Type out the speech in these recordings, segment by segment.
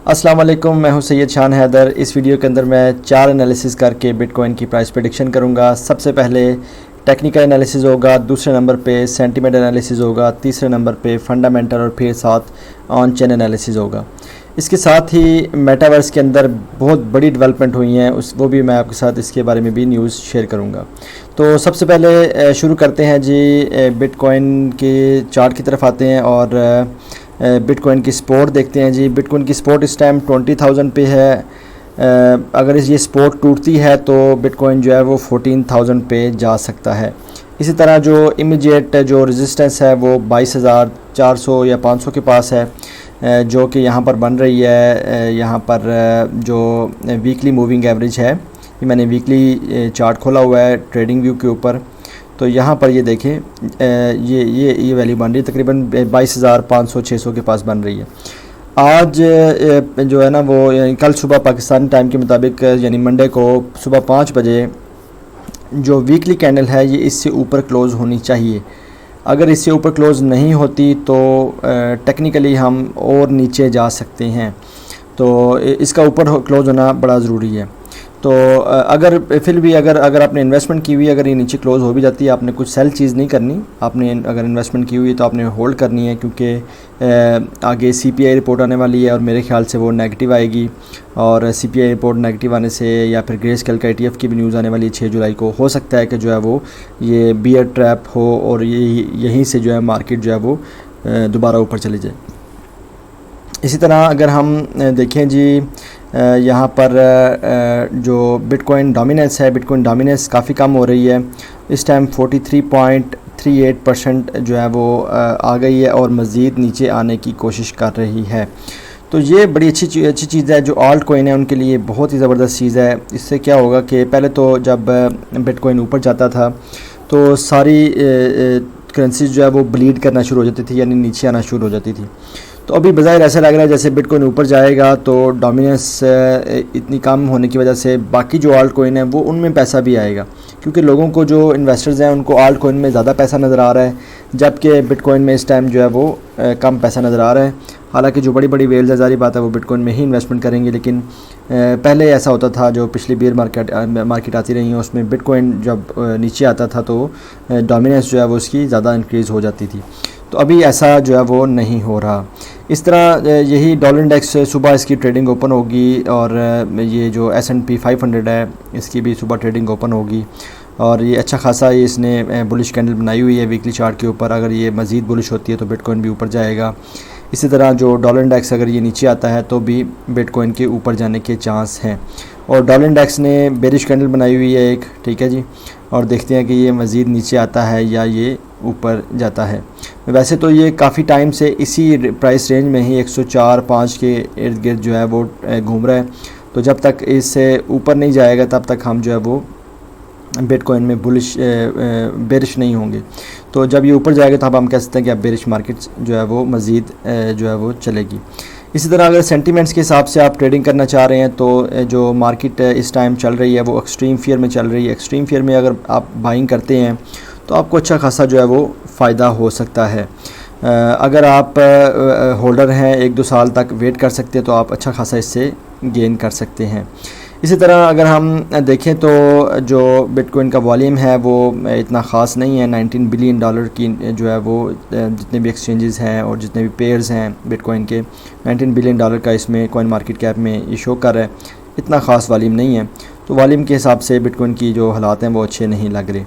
अस्सलाम वालेकुम, मैं हूं सैयद शान हैदर। इस वीडियो के अंदर मैं 4 एनालिसिस करके बिटकॉइन की प्राइस प्रेडिक्शन करूंगा। सबसे पहले टेक्निकल एनालिसिस होगा, दूसरे नंबर पे सेंटीमेंट एनालिसिस होगा, तीसरे नंबर पे फंडामेंटल और फिर साथ ऑन चेन एनालिसिस होगा। इसके साथ ही मेटावर्स के अंदर बहुत बड़ी डेवलपमेंट हुई हैं, वो भी मैं आपके साथ इसके बारे में भी न्यूज़ शेयर करूँगा। तो सबसे पहले शुरू करते हैं जी, बिटकॉइन के चार्ट की तरफ आते हैं और बिटकॉइन की सपोर्ट देखते हैं जी। बिटकॉइन की सपोर्ट इस टाइम 20,000 पे है। अगर ये सपोर्ट टूटती है तो बिटकॉइन जो है वो 14,000 पे जा सकता है। इसी तरह जो इमीडिएट जो रेजिस्टेंस है वो 22,400 या 500 के पास है, जो कि यहाँ पर बन रही है। यहाँ पर जो वीकली मूविंग एवरेज है, ये मैंने वीकली चार्ट खोला हुआ है ट्रेडिंग व्यू के ऊपर। तो यहाँ पर ये देखें, ये वैल्यू बन रही है तकरीबन 22,500-600 के पास बन रही है। आज जो है ना वो कल सुबह पाकिस्तानी टाइम के मुताबिक यानी मंडे को सुबह 5 बजे जो वीकली कैंडल है ये इससे ऊपर क्लोज़ होनी चाहिए। अगर इससे ऊपर क्लोज़ नहीं होती तो टेक्निकली हम और नीचे जा सकते हैं, तो इसका ऊपर क्लोज़ होना बड़ा ज़रूरी है। तो अगर फिर भी अगर आपने इन्वेस्टमेंट की हुई, अगर ये नीचे क्लोज़ हो भी जाती है, आपने कुछ सेल चीज़ नहीं करनी। आपने अगर इन्वेस्टमेंट की हुई है तो आपने होल्ड करनी है, क्योंकि आगे CPI रिपोर्ट आने वाली है और मेरे ख्याल से वो नेगेटिव आएगी। और CPI रिपोर्ट नेगेटिव आने से या फिर ग्रेस्केल का ETF की भी न्यूज़ आने वाली है 6 जुलाई को। हो सकता है कि जो है वो ये बियर ट्रैप हो और यहीं से जो है मार्केट जो है वो दोबारा ऊपर चली जाए। इसी तरह अगर हम देखें जी, यहाँ पर जो बिटकॉइन डोमिनेंस है, बिटकॉइन डोमिनेंस काफ़ी कम हो रही है। इस टाइम 43.38% जो है वो आ गई है और मज़ीद नीचे आने की कोशिश कर रही है। तो ये बड़ी अच्छी चीज़ है। जो आल्ट कॉइन है उनके लिए बहुत ही ज़बरदस्त चीज़ है। इससे क्या होगा कि पहले तो जब बिटकॉइन ऊपर जाता था तो सारी करेंसीज जो है वो ब्लीड करना शुरू हो जाती थी, यानी नीचे आना शुरू हो जाती थी। तो अभी बज़ाहिर ऐसा लग रहा है जैसे बिटकॉइन ऊपर जाएगा तो डोमिनेंस इतनी कम होने की वजह से बाकी जो आल्ट कॉइन है वो उनमें पैसा भी आएगा, क्योंकि लोगों को जो इन्वेस्टर्स हैं उनको आल्ट कॉइन में ज़्यादा पैसा नज़र आ रहा है, जबकि बिटकॉइन में इस टाइम जो है वो कम पैसा नज़र आ रहा है। हालांकि जो बड़ी बड़ी वेल्स है, ज़ाहिर बात है वो बिटकॉइन में ही इन्वेस्टमेंट करेंगे, लेकिन पहले ऐसा होता था, जो पिछली बियर मार्केट आती रही है उसमें बिटकॉइन जब नीचे आता था तो डोमिनेंस जो है वो उसकी ज़्यादा इंक्रीज़ हो जाती थी। तो अभी ऐसा जो है वो नहीं हो रहा। इस तरह यही डॉलर इंडेक्स सुबह इसकी ट्रेडिंग ओपन होगी और ये जो S&P 500 है इसकी भी सुबह ट्रेडिंग ओपन होगी और ये अच्छा खासा इसने बुलिश कैंडल बनाई हुई है वीकली चार्ट के ऊपर। अगर ये मज़ीद बुलिश होती है तो बिटकॉइन भी ऊपर जाएगा। इसी तरह जो डॉलर इंडेक्स अगर ये नीचे आता है तो भी बिटकॉइन के ऊपर जाने के चांस हैं। और डॉलर इंडेक्स ने बेरिश कैंडल बनाई हुई है एक, ठीक है जी, और देखते हैं कि ये मज़ीद नीचे आता है या ये ऊपर जाता है। वैसे तो ये काफ़ी टाइम से इसी प्राइस रेंज में ही 104-5 के इर्द गिर्द जो है वो घूम रहा है। तो जब तक इससे ऊपर नहीं जाएगा तब तक हम जो है वो बिटकॉइन में बेरिश नहीं होंगे। तो जब ये ऊपर जाएगा तो अब हम कह सकते हैं कि अब बेरिश मार्केट जो है वो मज़ीद जो है वो चलेगी। इसी तरह अगर सेंटीमेंट्स के हिसाब से आप ट्रेडिंग करना चाह रहे हैं तो जो मार्केट इस टाइम चल रही है वो एक्सट्रीम फियर में चल रही है। एक्सट्रीम फियर में अगर आप बाइंग करते हैं तो आपको अच्छा खासा जो है वो फ़ायदा हो सकता है। अगर आप होल्डर हैं 1-2 साल तक वेट कर सकते हैं तो आप अच्छा खासा इससे गेन कर सकते हैं। इसी तरह अगर हम देखें तो जो बिटकॉइन का वॉल्यूम है वो इतना ख़ास नहीं है। $19 बिलियन की जो है वो जितने भी एक्सचेंजेस हैं और जितने भी पेयर्स हैं बिटकॉइन के, $19 बिलियन का इसमें कॉइन मार्केट कैप में ये शो कर रहा है। इतना ख़ास वॉल्यूम नहीं है, तो वॉल्यूम के हिसाब से बिटकॉइन की जो हालात हैं वो अच्छे नहीं लग रहे।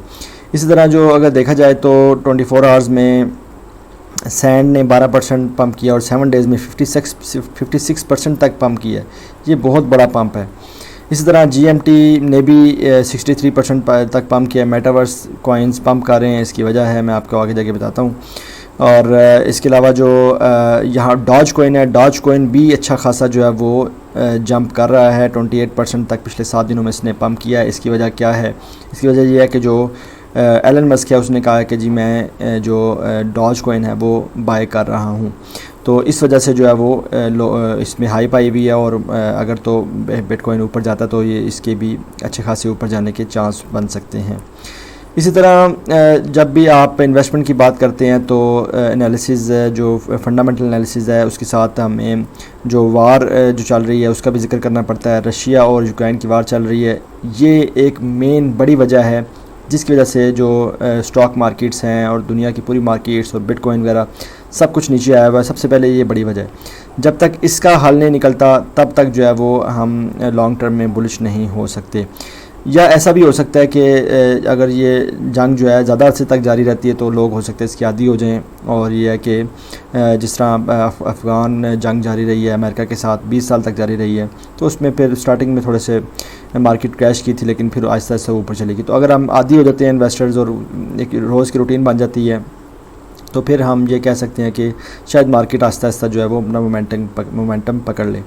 इसी तरह जो अगर देखा जाए तो 24 आवर्स में सैंड ने 12% पंप किया और 7 डेज़ में 56% तक पंप किया। ये बहुत बड़ा पंप है। इसी तरह GMT ने भी 63% तक पंप किया। मेटावर्स कॉइन्स पंप कर रहे हैं, इसकी वजह है मैं आपको आगे जाके बताता हूँ। और इसके अलावा जो यहाँ डॉज कॉइन है, डॉज कॉइन भी अच्छा खासा जो है वो जंप कर रहा है। 28% तक पिछले 7 दिनों में इसने पंप किया है। इसकी वजह क्या है? इसकी वजह यह है कि जो एलन मस्क है उसने कहा है कि जी मैं जो डॉज कॉइन है वो बाय कर रहा हूँ। तो इस वजह से जो है वो इसमें हाइप आई हुई है और अगर तो बिटकॉइन ऊपर जाता तो ये इसके भी अच्छे खासे ऊपर जाने के चांस बन सकते हैं। इसी तरह जब भी आप इन्वेस्टमेंट की बात करते हैं तो एनालिसिस जो फंडामेंटल एनालिसिस है उसके साथ हमें जो वार जो चल रही है उसका भी जिक्र करना पड़ता है। रशिया और यूक्रेन की वार चल रही है, ये एक मेन बड़ी वजह है जिसकी वजह से जो स्टॉक मार्केट्स हैं और दुनिया की पूरी मार्केट्स और बिटकॉइन वगैरह सब कुछ नीचे आया हुआ है। सबसे पहले ये बड़ी वजह है। जब तक इसका हल नहीं निकलता तब तक जो है वो हम लॉन्ग टर्म में बुलिश नहीं हो सकते। या ऐसा भी हो सकता है कि अगर ये जंग जो है ज़्यादा अर्से तक जारी रहती है तो लोग हो सकते हैं इसकी आदी हो जाएं। और ये है कि जिस तरह अफ़गान जंग जारी रही है अमेरिका के साथ 20 साल तक जारी रही है, तो उसमें फिर स्टार्टिंग में थोड़े से मार्केट क्रैश की थी लेकिन फिर आहिस्ता आहिस्ता ऊपर चलेगी। तो अगर हम आदी हो जाते हैं इन्वेस्टर्स और एक रोज़ की रूटीन बन जाती है तो फिर हम ये कह सकते हैं कि शायद मार्केट आहिस्ता आहिस्ता जो है वो अपना मोमेंटम पकड़ ले।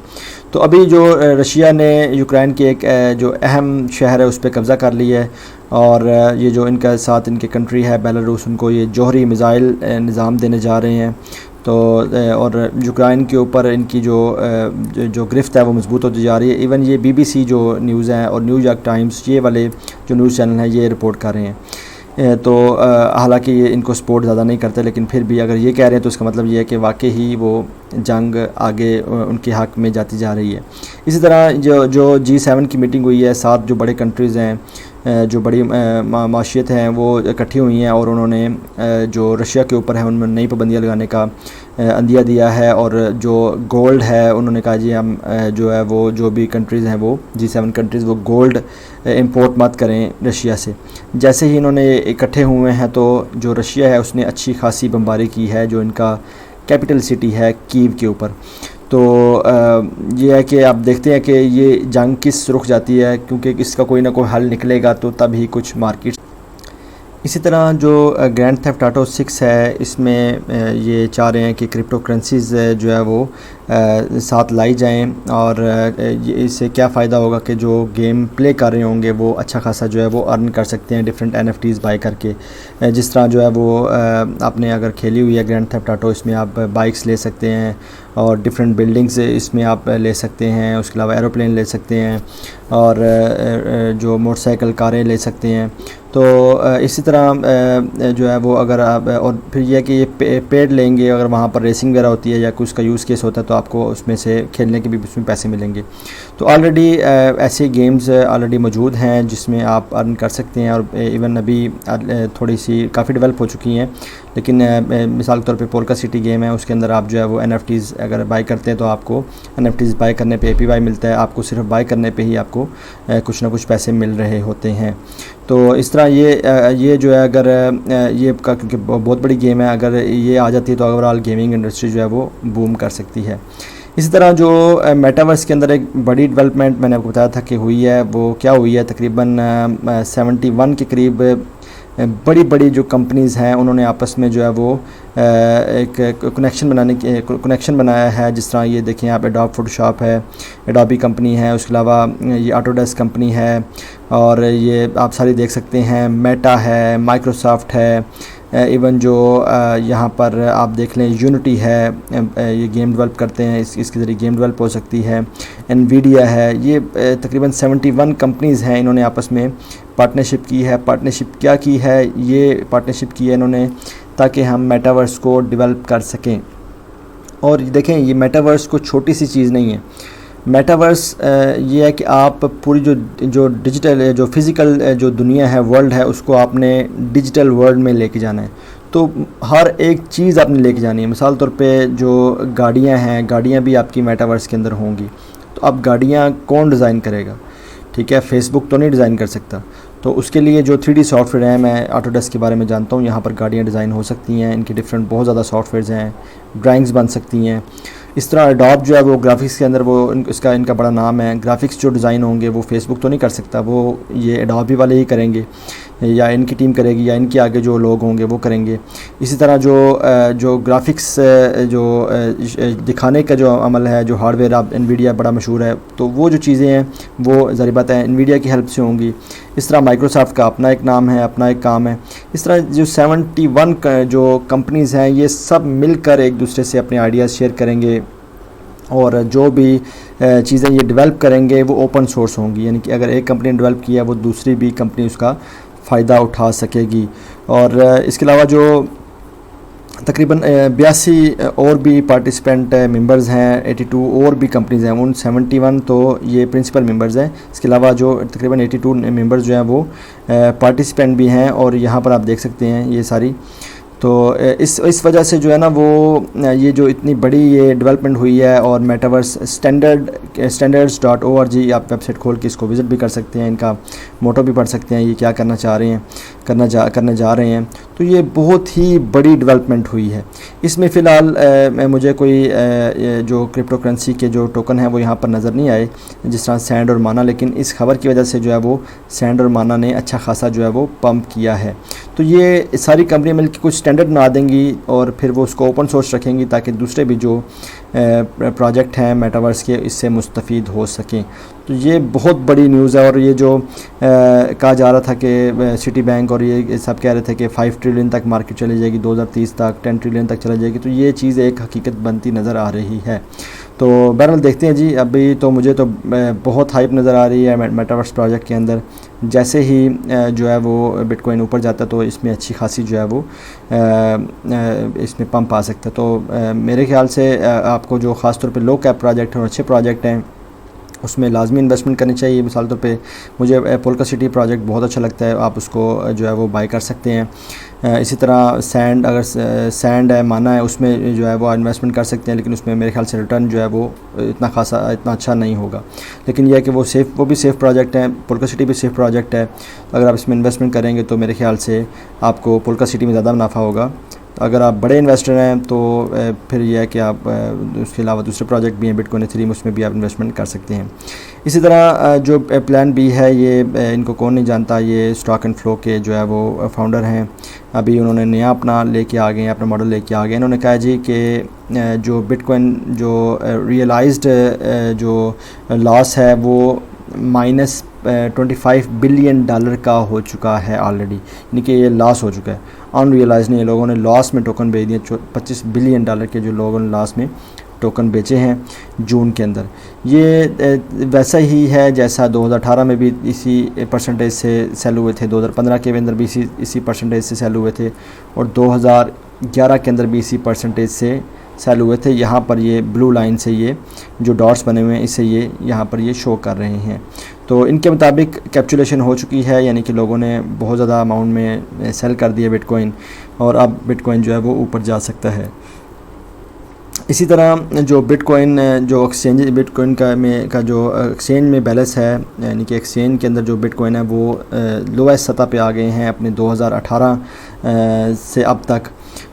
तो अभी जो रशिया ने यूक्रेन के एक जो अहम शहर है उस पर कब्ज़ा कर लिया है और ये जो इनका साथ इनके कंट्री है बेलारूस, उनको ये जौहरी मिज़ाइल निज़ाम देने जा रहे हैं। तो और यूक्रेन के ऊपर इनकी जो गिरफ्त है वो मजबूत होती जा रही है। इवन ये BBC जो न्यूज़ है और न्यूयॉर्क टाइम्स, ये वाले जो न्यूज़ चैनल हैं ये रिपोर्ट कर रहे हैं। तो हालांकि ये इनको सपोर्ट ज़्यादा नहीं करते लेकिन फिर भी अगर ये कह रहे हैं तो इसका मतलब ये है कि वाकई ही वो जंग आगे उनके हक़ में जाती जा रही है। इसी तरह जो G7 की मीटिंग हुई है, 7 जो बड़े कंट्रीज़ हैं जो बड़ी माशियत हैं वो इकट्ठी हुई हैं और उन्होंने जो रशिया के ऊपर है उनमें नई पाबंदियाँ लगाने का अंदिया दिया है। और जो गोल्ड है उन्होंने कहा जी हम जो है वो जो भी कंट्रीज़ हैं वो G7 कंट्रीज़ वो गोल्ड इंपोर्ट मत करें रशिया से। जैसे ही इन्होंने इकट्ठे हुए हैं तो जो रशिया है उसने अच्छी खासी बमबारी की है जो इनका कैपिटल सिटी है कीव के ऊपर। तो ये है कि आप देखते हैं कि ये जंग किस रुख जाती है, क्योंकि इसका कोई ना कोई हल निकलेगा तो तब ही कुछ मार्केट। इसी तरह जो ग्रैंड थेफ्ट ऑटो 6 है इसमें ये चाह रहे हैं कि क्रिप्टो करेंसीज़ जो है वो साथ लाई जाएं और इससे क्या फ़ायदा होगा कि जो गेम प्ले कर रहे होंगे वो अच्छा खासा जो है वो अर्न कर सकते हैं डिफरेंट NFTs बाय करके। जिस तरह जो है वो आपने अगर खेली हुई है ग्रैंड थेफ्ट ऑटो, इसमें आप बाइक्स ले सकते हैं और डिफरेंट बिल्डिंग्स इसमें आप ले सकते हैं, उसके अलावा एरोप्लेन ले सकते हैं और जो मोटरसाइकिल कारें ले सकते हैं। तो इसी तरह जो है वो अगर आप और फिर यह है कि ये पेड लेंगे, अगर वहाँ पर रेसिंग वगैरह होती है या कुछ का यूज़ केस होता है तो आपको उसमें से खेलने के भी उसमें पैसे मिलेंगे। तो ऑलरेडी ऐसे गेम्स ऑलरेडी मौजूद हैं जिसमें आप अर्न कर सकते हैं और इवन अभी थोड़ी सी काफ़ी डेवलप हो चुकी हैं। लेकिन मिसाल के तौर पे पोल्का सिटी गेम है, उसके अंदर आप जो है वो NFTs अगर बाय करते हैं तो आपको NFTs बाय करने पे APY मिलता है, आपको सिर्फ बाय करने पे ही आपको कुछ ना कुछ पैसे मिल रहे होते हैं। तो इस तरह ये जो है अगर ये क्योंकि बहुत बड़ी गेम है, अगर ये आ जाती है तो ओवरऑल गेमिंग इंडस्ट्री जो है वो बूम कर सकती है। इसी तरह जो मेटावर्स के अंदर एक बड़ी डेवलपमेंट मैंने आपको बताया था कि हुई है, वो क्या हुई है, तकरीबन 71 के करीब बड़ी बड़ी जो कंपनीज़ हैं उन्होंने आपस में जो है वो एक कनेक्शन बनाया है। जिस तरह ये देखें आप एडोब फोटोशॉप है, एडोबी कंपनी है, उसके अलावा ये ऑटोडेस्क कंपनी है और ये आप सारी देख सकते हैं, मेटा है, माइक्रोसॉफ्ट है, इवन जो यहाँ पर आप देख लें यूनिटी है, ये गेम डेवलप करते हैं, इसके ज़रिए गेम डेवलप हो सकती है, एनवीडिया है। ये तकरीबन 71 कंपनीज़ हैं, इन्होंने आपस में पार्टनरशिप की है। पार्टनरशिप क्या की है, ये पार्टनरशिप की है इन्होंने ताकि हम मेटावर्स को डेवलप कर सकें। और देखें ये मेटावर्स को छोटी सी चीज़ नहीं है। मेटावर्स ये है कि आप पूरी जो डिजिटल जो फिज़िकल जो दुनिया है, वर्ल्ड है, उसको आपने डिजिटल वर्ल्ड में लेके जाना है। तो हर एक चीज़ आपने लेके जानी है। मिसाल तौर पे जो गाड़ियां हैं, गाड़ियां भी आपकी मेटावर्स के अंदर होंगी। तो अब गाड़ियां कौन डिज़ाइन करेगा? ठीक है, फेसबुक तो नहीं डिज़ाइन कर सकता। तो उसके लिए जो 3D सॉफ्टवेयर है, मैं ऑटोडेस्क के बारे में जानता हूँ, यहाँ पर गाड़ियाँ डिज़ाइन हो सकती हैं। इनके डिफरेंट बहुत ज़्यादा सॉफ्टवेयर्स हैं, ड्राइंग्स बन सकती हैं। इस तरह एडोब जो है वो ग्राफिक्स के अंदर वो इनका बड़ा नाम है। ग्राफिक्स जो डिज़ाइन होंगे वो फेसबुक तो नहीं कर सकता, वो ये एडोब ही वाले ही करेंगे, या इनकी टीम करेगी, या इनके आगे जो लोग होंगे वो करेंगे। इसी तरह जो ग्राफिक्स जो दिखाने का जो अमल है, जो हार्डवेयर, आप एनवीडिया बड़ा मशहूर है, तो वो जो चीज़ें हैं वो ज़ाहिर बात है एनवीडिया की हेल्प से होंगी। इस तरह माइक्रोसॉफ्ट का अपना एक नाम है, अपना एक काम है। इस तरह जो 71 जो कंपनीज़ हैं ये सब मिलकर एक दूसरे से अपने आइडियाज़ शेयर करेंगे और जो भी चीज़ें ये डेवलप करेंगे वो ओपन सोर्स होंगी। यानी कि अगर एक कंपनी ने डेवलप किया वो दूसरी भी कंपनी उसका फ़ायदा उठा सकेगी। और इसके अलावा जो तकरीबन 82 और भी पार्टिसिपेंट मेंबर्स हैं, 82 और भी कंपनीज़ हैं, उन 71 तो ये प्रिंसिपल मेंबर्स हैं। इसके अलावा जो तकरीबन 82 मेंबर्स जो हैं वो पार्टिसिपेंट भी हैं, और यहाँ पर आप देख सकते हैं ये सारी। तो इस वजह से जो है ना वो ये जो इतनी बड़ी ये डेवलपमेंट हुई है, और मेटावर्स standards.org आप वेबसाइट खोल के इसको विज़िट भी कर सकते हैं, इनका मोटो भी पढ़ सकते हैं, ये क्या करना चाह रहे हैं, करने जा रहे हैं। तो ये बहुत ही बड़ी डेवलपमेंट हुई है। इसमें फ़िलहाल मुझे कोई जो क्रिप्टो करेंसी के जो टोकन हैं वो यहाँ पर नज़र नहीं आए, जिस तरह सैंड और माना, लेकिन इस खबर की वजह से जो है वो सैंड और माना ने अच्छा खासा जो है वो पंप किया है। तो ये सारी कंपनियाँ मिलकर कुछ स्टैंडर्ड बना देंगी, और फिर वो उसको ओपन सोर्स रखेंगी ताकि दूसरे भी जो प्रोजेक्ट हैं मेटावर्स के इससे मुस्तफ़ीद हो सकें। तो ये बहुत बड़ी न्यूज़ है। और ये जो कहा जा रहा था कि सिटी बैंक और ये सब कह रहे थे कि 5 ट्रिलियन तक मार्केट चली जाएगी 2030 तक, 10 ट्रिलियन तक चली जाएगी, तो ये चीज़ एक हकीकत बनती नज़र आ रही है। तो बहरहाल देखते हैं जी। अभी तो मुझे तो बहुत हाइप नज़र आ रही है मेटावर्स प्रोजेक्ट के अंदर। जैसे ही जो है वो बिटकॉइन ऊपर जाता है तो इसमें अच्छी खासी जो है वो इसमें पंप आ सकता है। तो मेरे ख्याल से आपको जो ख़ास तौर पे लो कैप प्रोजेक्ट हैं और अच्छे प्रोजेक्ट हैं उसमें लाजमी इन्वेस्टमेंट करनी चाहिए। मिसाल तौर पे मुझे पोल्का सिटी प्रोजेक्ट बहुत अच्छा लगता है, आप उसको जो है वो बाय कर सकते हैं। इसी तरह सैंड, अगर सैंड है, माना है, उसमें जो है वो इन्वेस्टमेंट कर सकते हैं, लेकिन उसमें मेरे ख्याल से रिटर्न जो है वो इतना अच्छा नहीं होगा। लेकिन यह है कि वो भी सेफ़ प्रोजेक्ट है, पोल्का सिटी भी सेफ़ प्रोजेक्ट है। अगर आप इसमें इन्वेस्टमेंट करेंगे तो मेरे ख्याल से आपको पोल्का सिटी में ज़्यादा मुनाफा होगा। अगर आप बड़े इन्वेस्टर हैं तो फिर यह है कि आप उसके अलावा दूसरे प्रोजेक्ट भी हैं बिटकॉइन एथेरियम, उसमें भी आप इन्वेस्टमेंट कर सकते हैं। इसी तरह जो प्लान बी है, ये इनको कौन नहीं जानता, ये स्टॉक एंड फ्लो के जो है वो फाउंडर हैं। अभी उन्होंने नया अपना लेके आ गए, अपना मॉडल लेके आ गए। इन्होंने कहा जी कि जो बिटकॉइन जो रियलाइज्ड जो लॉस है वो -25 बिलियन डॉलर का हो चुका है ऑलरेडी, यानी कि ये लॉस हो चुका है, अनरियलाइज नहीं है। लोगों ने लॉस में टोकन बेच दिए, 25 बिलियन डॉलर के जो लोगों ने लॉस में टोकन बेचे हैं जून के अंदर। ये वैसा ही है जैसा 2018 में भी इसी परसेंटेज से सेल हुए थे, 2015 के अंदर भी इसी परसेंटेज से सेल हुए थे, और 2011 के अंदर भी इसी परसेंटेज से सेल हुए थे। यहाँ पर ये ब्लू लाइन से ये जो डॉट्स बने हुए हैं, इससे ये यहाँ पर ये शो कर रहे हैं। तो इनके मुताबिक कैप्चुलेशन हो चुकी है, यानी कि लोगों ने बहुत ज़्यादा अमाउंट में सेल कर दिया बिटकॉइन, और अब बिटकॉइन जो है वो ऊपर जा सकता है। इसी तरह जो बिटकॉइन जो एक्सचेंज बिटकॉइन का जो एक्सचेंज में बैलेंस है, यानी कि एक्सचेंज के अंदर जो बिटकॉइन है वो लोएस्ट सतह पे आ गए हैं अपने 2018 से अब तक।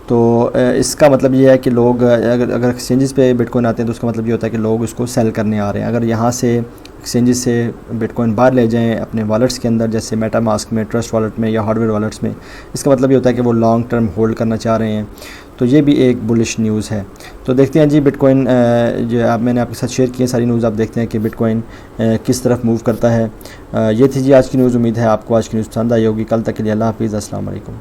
तो इसका मतलब ये है कि लोग अगर एक्सचेंजेस पे बिटकॉइन आते हैं तो उसका मतलब ये होता है कि लोग उसको सेल करने आ रहे हैं। अगर यहाँ से एक्सचेंजेस से बिटकॉइन बाहर ले जाएं अपने वॉलेट्स के अंदर, जैसे मेटामास्क में, ट्रस्ट वॉलेट में या हार्डवेयर वॉलेट्स में, इसका मतलब ये होता है कि वो लॉन्ग टर्म होल्ड करना चाह रहे हैं। तो ये भी एक बुलिश न्यूज़ है। तो देखते हैं जी बिटकॉइन जो मैंने आपके साथ शेयर किए सारी न्यूज़, आप देखते हैं कि बिटकॉइन किस तरफ मूव करता है। ये थी जी आज की न्यूज़। उम्मीद है आपको आज की न्यूज़ पसंद आई होगी। कल तक के लिए अल्लाह हाफ़िज़, अस्सलाम वालेकुम।